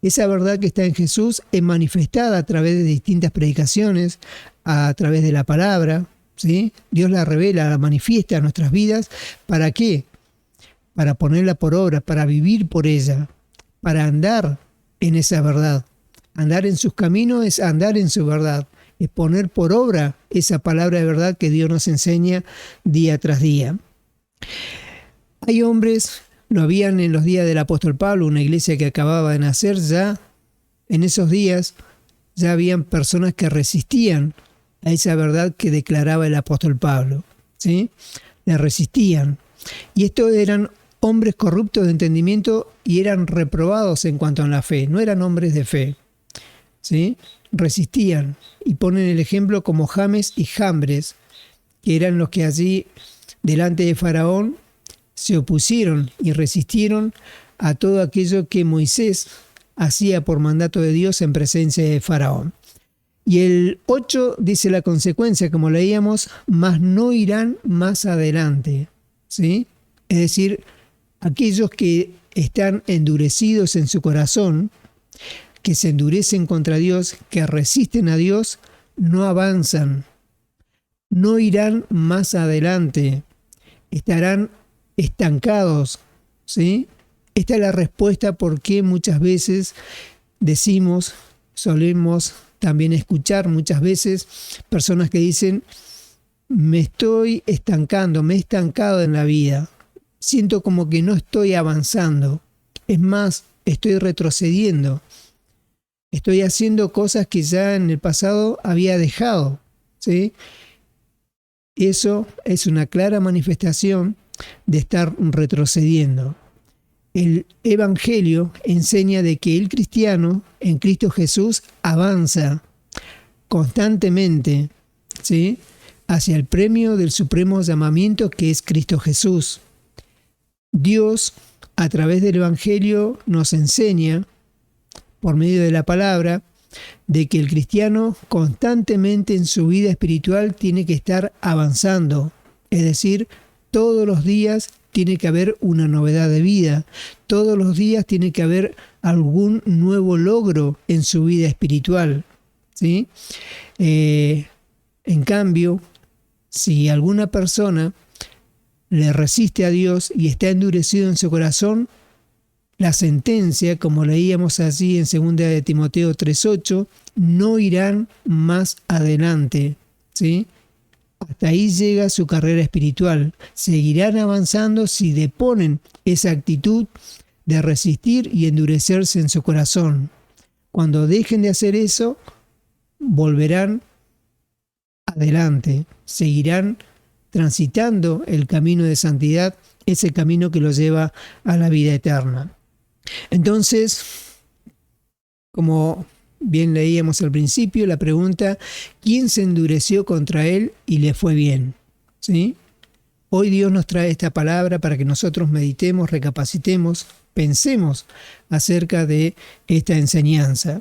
Esa verdad que está en Jesús es manifestada a través de distintas predicaciones, a través de la palabra, ¿sí? Dios la revela, la manifiesta a nuestras vidas. ¿Para qué? Para ponerla por obra, para vivir por ella, para andar en esa verdad. Andar en sus caminos es andar en su verdad, es poner por obra esa palabra de verdad que Dios nos enseña día tras día. Hay hombres, lo habían en los días del apóstol Pablo, una iglesia que acababa de nacer, ya en esos días ya habían personas que resistían a esa verdad que declaraba el apóstol Pablo, ¿sí? Le resistían. Y estos eran hombres corruptos de entendimiento y eran reprobados en cuanto a la fe, no eran hombres de fe, ¿sí? Resistían y ponen el ejemplo como Janes y Jambres, que eran los que allí delante de Faraón se opusieron y resistieron a todo aquello que Moisés hacía por mandato de Dios en presencia de Faraón. Y el 8 dice la consecuencia, como leíamos, mas no irán más adelante, ¿sí? Es decir, aquellos que están endurecidos en su corazón, que se endurecen contra Dios, que resisten a Dios, no avanzan, no irán más adelante, estarán estancados, ¿sí? Esta es la respuesta por qué muchas veces decimos, solemos también escuchar muchas veces personas que dicen, me estoy estancando, me he estancado en la vida, siento como que no estoy avanzando, es más, estoy retrocediendo, estoy haciendo cosas que ya en el pasado había dejado, ¿sí? Eso es una clara manifestación de estar retrocediendo. El Evangelio enseña de que el cristiano en Cristo Jesús avanza constantemente, ¿sí? Hacia el premio del supremo llamamiento que es Cristo Jesús. Dios, a través del Evangelio, nos enseña, por medio de la palabra, de que el cristiano constantemente en su vida espiritual tiene que estar avanzando, es decir, todos los días tiene que haber una novedad de vida, todos los días tiene que haber algún nuevo logro en su vida espiritual, ¿sí? En cambio, si alguna persona le resiste a Dios y está endurecido en su corazón, la sentencia, como leíamos allí en 2 de Timoteo 3:8, no irán más adelante, ¿sí? Hasta ahí llega su carrera espiritual. Seguirán avanzando si deponen esa actitud de resistir y endurecerse en su corazón. Cuando dejen de hacer eso, volverán adelante, seguirán transitando el camino de santidad, ese camino que los lleva a la vida eterna. Entonces, como bien leíamos al principio, la pregunta, ¿quién se endureció contra él y le fue bien? ¿Sí? Hoy Dios nos trae esta palabra para que nosotros meditemos, recapacitemos, pensemos acerca de esta enseñanza.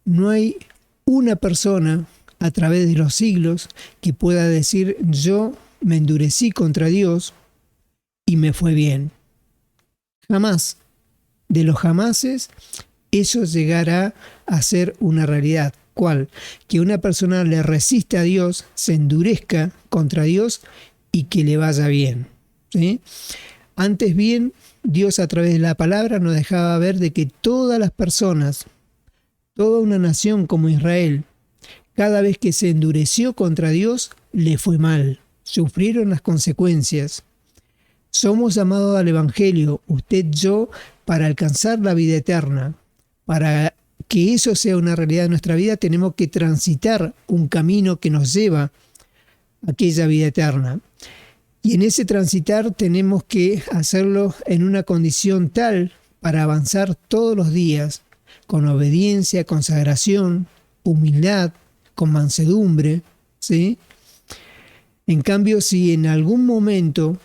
No hay una persona a través de los siglos que pueda decir, yo me endurecí contra Dios y me fue bien. Jamás. De los jamases, eso llegará a ser una realidad. ¿Cuál? Que una persona le resiste a Dios, se endurezca contra Dios y que le vaya bien, ¿sí? Antes bien, Dios a través de la palabra nos dejaba ver de que todas las personas, toda una nación como Israel, cada vez que se endureció contra Dios, le fue mal. Sufrieron las consecuencias. Somos llamados al Evangelio, usted, yo, para alcanzar la vida eterna. Para que eso sea una realidad de nuestra vida, tenemos que transitar un camino que nos lleva a aquella vida eterna. Y en ese transitar tenemos que hacerlo en una condición tal para avanzar todos los días, con obediencia, consagración, humildad, con mansedumbre, ¿sí? En cambio, si en algún momento,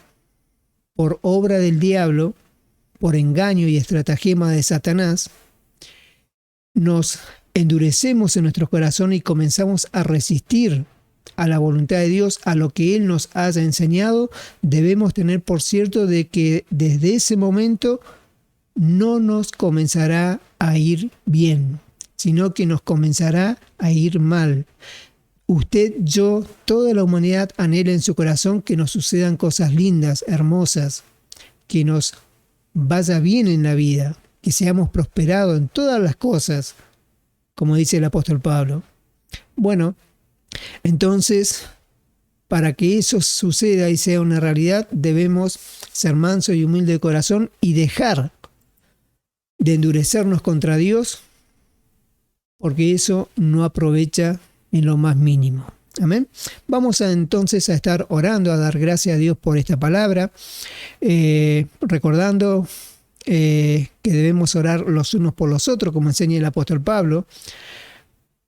por obra del diablo, por engaño y estratagema de Satanás, nos endurecemos en nuestro corazón y comenzamos a resistir a la voluntad de Dios, a lo que Él nos haya enseñado, debemos tener por cierto de que desde ese momento no nos comenzará a ir bien, sino que nos comenzará a ir mal. Usted, yo, toda la humanidad anhela en su corazón que nos sucedan cosas lindas, hermosas, que nos vaya bien en la vida, que seamos prosperados en todas las cosas, como dice el apóstol Pablo. Bueno, entonces, para que eso suceda y sea una realidad, debemos ser mansos y humildes de corazón y dejar de endurecernos contra Dios, porque eso no aprovecha en lo más mínimo. Amén. Vamos entonces a estar orando, a dar gracias a Dios por esta palabra, recordando que debemos orar los unos por los otros, como enseña el apóstol Pablo.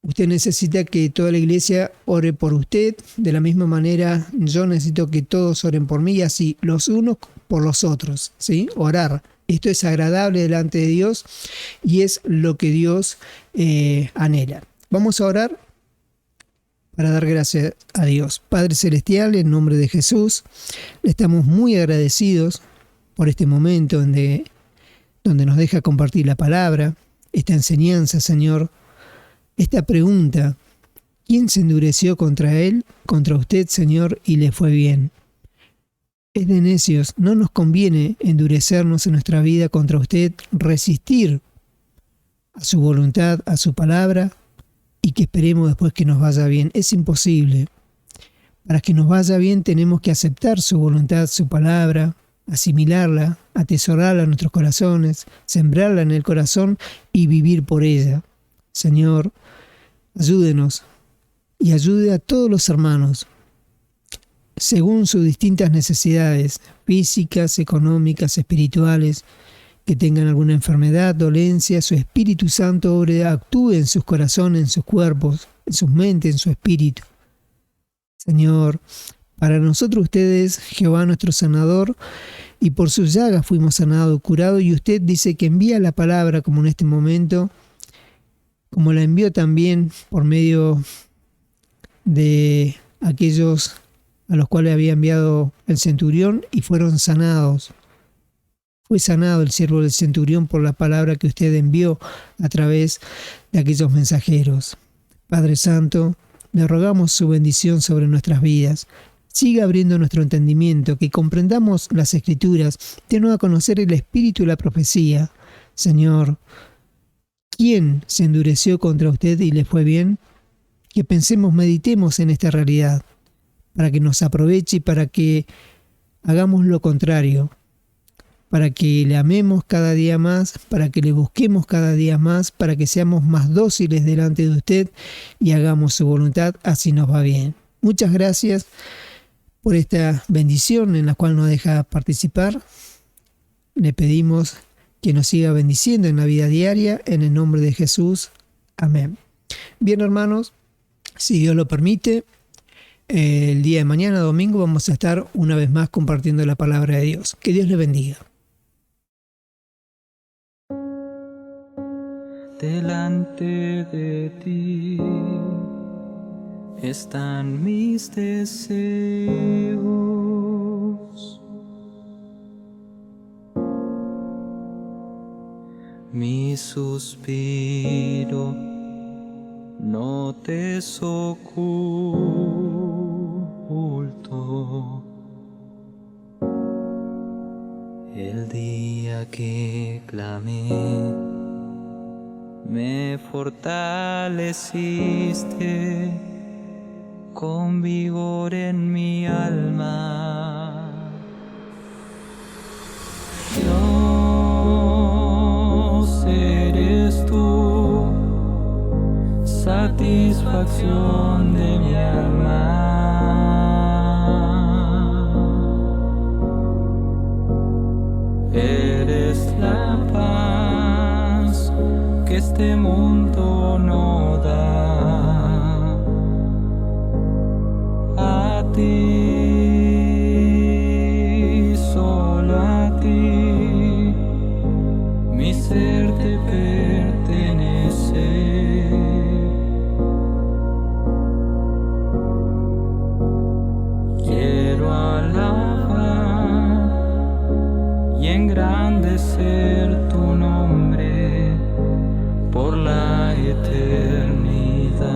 Usted necesita que toda la iglesia ore por usted. De la misma manera, yo necesito que todos oren por mí, y así los unos por los otros, ¿sí? Orar. Esto es agradable delante de Dios y es lo que Dios anhela. Vamos a orar para dar gracias a Dios. Padre Celestial, en nombre de Jesús, le estamos muy agradecidos por este momento donde nos deja compartir la palabra, esta enseñanza, Señor. Esta pregunta, ¿quién se endureció contra él, contra usted, Señor, y le fue bien? Es de necios, no nos conviene endurecernos en nuestra vida contra usted, resistir a su voluntad, a su palabra, y que esperemos después que nos vaya bien. Es imposible. Para que nos vaya bien tenemos que aceptar su voluntad, su palabra, asimilarla, atesorarla en nuestros corazones, sembrarla en el corazón y vivir por ella. Señor, ayúdenos y ayude a todos los hermanos según sus distintas necesidades físicas, económicas, espirituales, que tengan alguna enfermedad, dolencia. Su Espíritu Santo actúe en sus corazones, en sus cuerpos, en sus mentes, en su espíritu. Señor, para nosotros usted es Jehová nuestro sanador, y por sus llagas fuimos sanados, curados, y usted dice que envía la palabra como en este momento, como la envió también por medio de aquellos a los cuales había enviado el centurión y fueron sanados. Fue sanado el siervo del centurión por la palabra que usted envió a través de aquellos mensajeros. Padre Santo, le rogamos su bendición sobre nuestras vidas. Siga abriendo nuestro entendimiento, que comprendamos las Escrituras, denos a conocer el espíritu y la profecía. Señor, ¿quién se endureció contra usted y le fue bien? Que pensemos, meditemos en esta realidad, para que nos aproveche y para que hagamos lo contrario, para que le amemos cada día más, para que le busquemos cada día más, para que seamos más dóciles delante de usted y hagamos su voluntad, así nos va bien. Muchas gracias por esta bendición en la cual nos deja participar. Le pedimos que nos siga bendiciendo en la vida diaria, en el nombre de Jesús. Amén. Bien, hermanos, si Dios lo permite, el día de mañana, domingo, vamos a estar una vez más compartiendo la palabra de Dios. Que Dios le bendiga. Delante de ti están mis deseos, mi suspiro no te es oculto. El día que clamé, me fortaleciste con vigor en mi alma. Dios, eres tú, satisfacción de mi alma. Eres la paz que este mundo no da. A ti, solo a ti, mi ser te pertenece. Quiero alabar y engrandecer tu nombre por la eternidad.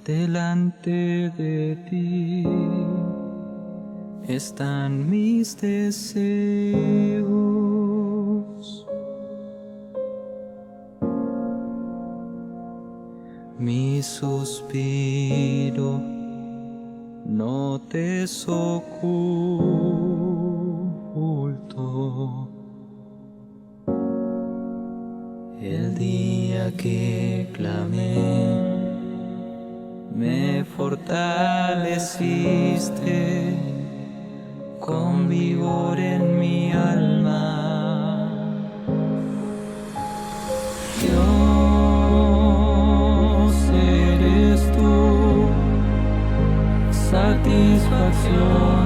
Delante de ti están mis deseos, mi suspiro no te es oculto. El día que clamé, me fortaleciste con vigor en mi alma. Dios, eres tú, satisfacción